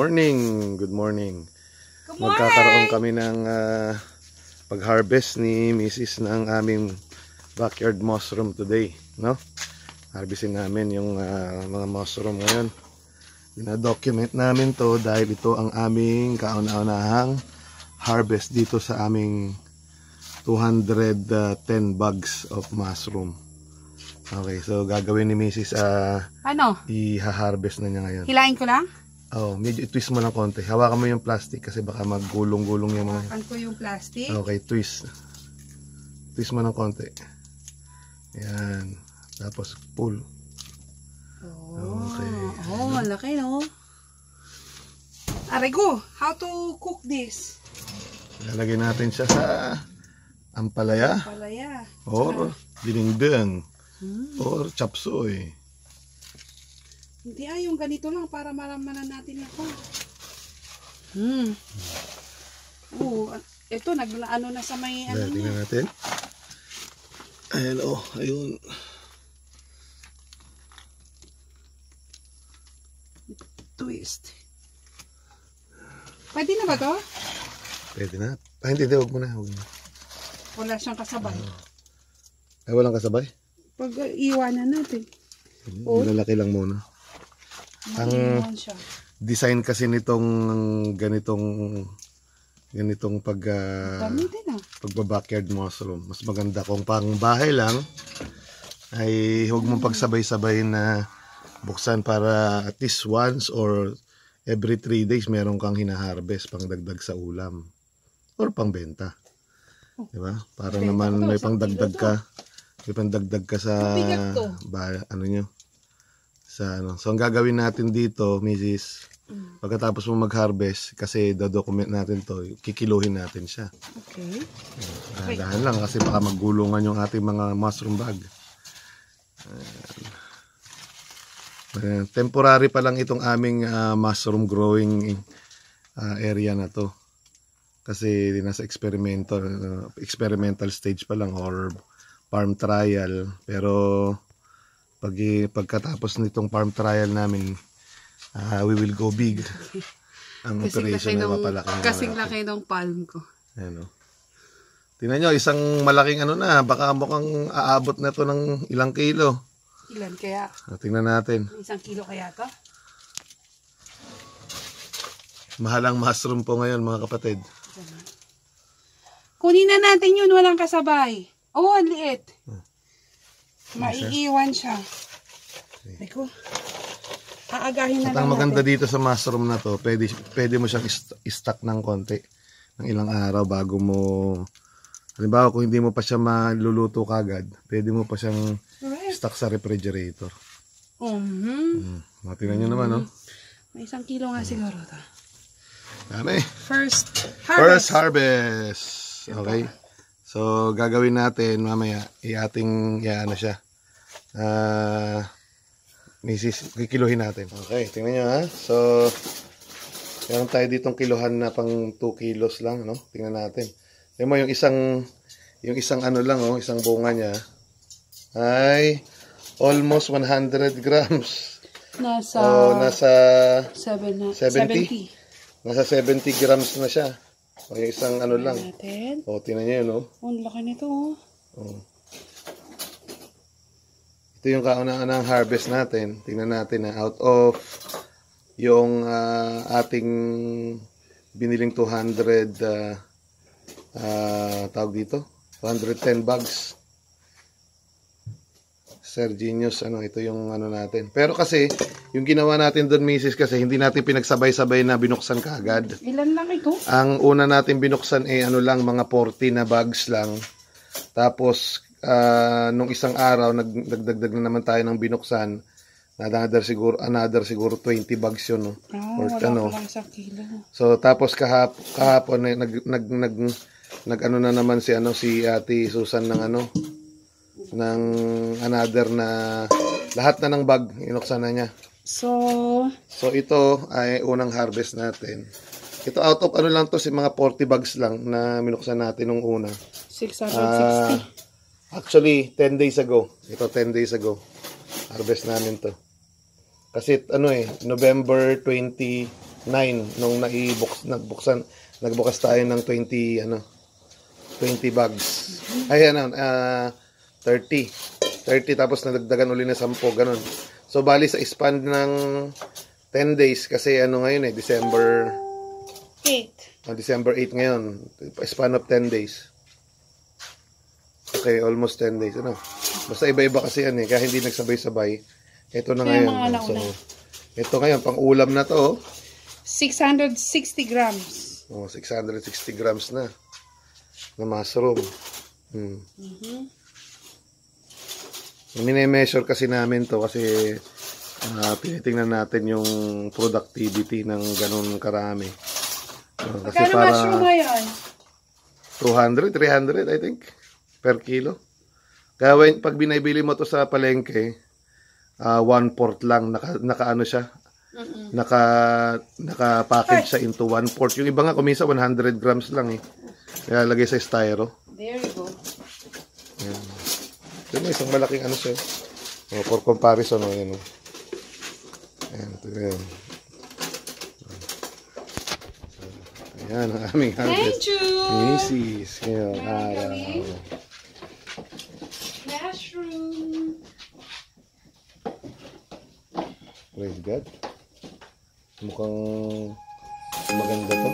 morning. Good morning. Good morning. Magkakaroon kami ng pag-harvest ni Mrs. ng aming backyard mushroom today, no? Harvestin namin yung mga mushroom ngayon. Dina-document namin to dahil ito ang aming kauna-unahang harvest dito sa aming 210 bags of mushroom. Okay, so gagawin ni Mrs. Ano? I-harvest na niya ngayon. Hilain ko lang? Oh, medyo i-twist mo lang konti. Hawakan mo yung plastic kasi baka maggulong-gulong yung mga... Hawakan ko yung plastic. Okay, twist. Twist mo ng konti. Yan. Tapos pull. Oh, okay. Oh, malaki no? Aray ko, how to cook this? Lalagay natin siya sa ampalaya. Palaya. Or dinengdeng. Or chop suey. Hindi yung ganito lang para malamanan natin ako. Ito naglaano na sa may ano. Tingnan natin. Ayan ayun. Twist. Pwede na ba to? Pwede na. Hindi, huwag mo na. Wala siyang kasabay. Ay, walang kasabay? Pag iwanan natin. Malalaki lang muna. Ang design kasi nitong ganitong pagba-backyard mushroom, mas maganda kung pang bahay lang ay huwag mong pagsabay-sabay na buksan para at least once or every 3 days meron kang hina-harvest pang dagdag sa ulam or pang benta. Diba? Para naman may pang dagdag ka. May pang dagdag ka sa ano nyo. So ang gagawin natin dito, Mrs. Pagkatapos mo mag-harvest, kasi do-document natin to, kikiluhin natin siya. Okay. Dahan lang kasi baka maggulungan yung ating mga mushroom bag. Temporary pa lang itong aming mushroom growing area na to. Kasi nasa experimental stage pa lang or farm trial. Pero pagkatapos nitong farm trial namin, we will go big. Ang operation na mapalaki. Kasing laki ng palm ko. Ano. Tingnan nyo, isang malaking ano na, baka mukhang aabot na to ng ilang kilo. Ilan kaya? Tingnan natin. 1 kilo kaya to? Mahalang mushroom po ngayon, mga kapatid. Kunin na natin yun, walang kasabay. Oh, ang liit. Maiiwan siya. Ay ko. Aagahin na lang natin. Ang maganda dito sa mushroom na to, pwede mo siyang i-stock ng konti. Ng ilang araw bago mo, halimbawa kung hindi mo pa siya maluluto kagad, pwede mo pa siyang stock sa refrigerator. Tingnan nyo naman, no? May 1 kilo nga siguro to. Dami. First harvest. Okay. So, gagawin natin mamaya, i-ating, ano siya. Kikiluhin natin. Okay, tingnan nyo ha. So, meron tayo ditong kiluhan na pang 2 kilos lang, no? Tingnan natin. Tingnan mo yung isang ano lang, isang bunga niya ay almost 100 grams. Nasa 70. Nasa 70 grams na siya. O yung isang ano lang. O, tingnan nyo yun, ang laki nito, Ito yung kauna-unahang harvest natin. Tingnan natin na out of yung ating biniling 200 tawag dito 210 bags. Sir Genius, ito yung ano natin. Pero kasi yung ginawa natin doon, Mrs. kasi hindi natin pinagsabay-sabay na binuksan kaagad. Ilan lang ito? Ang una natin binuksan mga 40 na bags lang. Tapos nung isang araw nagdagdag na naman tayo ng binuksan. Another siguro 20 bags yun, no? Or wala lang sa kilo. So tapos kahapon nag-ano na naman si Ate Susan ng another na lahat na ng bag inuksan na niya. So ito ay unang harvest natin. Ito out of lang to, mga 40 bags lang na minuksan natin nung una. 660. Actually 10 days ago. Ito 10 days ago. Harvest namin to. Kasi November 20 nung nagbukas tayo ng 20 bags. Ay 30 tapos nadagdagan uli na 10 ganun. So bali sa span ng 10 days kasi ngayon December 8 ngayon. Span of 10 days. Okay, almost 10 days. Basta iba-iba kasi yan kaya hindi nagsabay-sabay. Ito na Kaya ngayon. mga So, ito ngayon, pang ulam na to. 660 grams. 660 grams na mushroom. Mini-measure kasi namin to kasi tinitingnan natin yung productivity ng ganun karami. Kasi Magkano mushroom ngayon? 200, 300 I think per kilo. Kaya pag binibili mo to sa palengke, 1/4 lang naka siya. Naka-package siya into 1/4. Yung iba nga kumisa 100 grams lang Kaya lagay sa styro. There you go. Yan. Ito may isang malaking siya. For comparison Ayan. Ito yan. Ayan ang aming harvest. Thank you! Macy's. Ngayon, araw. Mushroom. Praise God. Mukhang maganda to.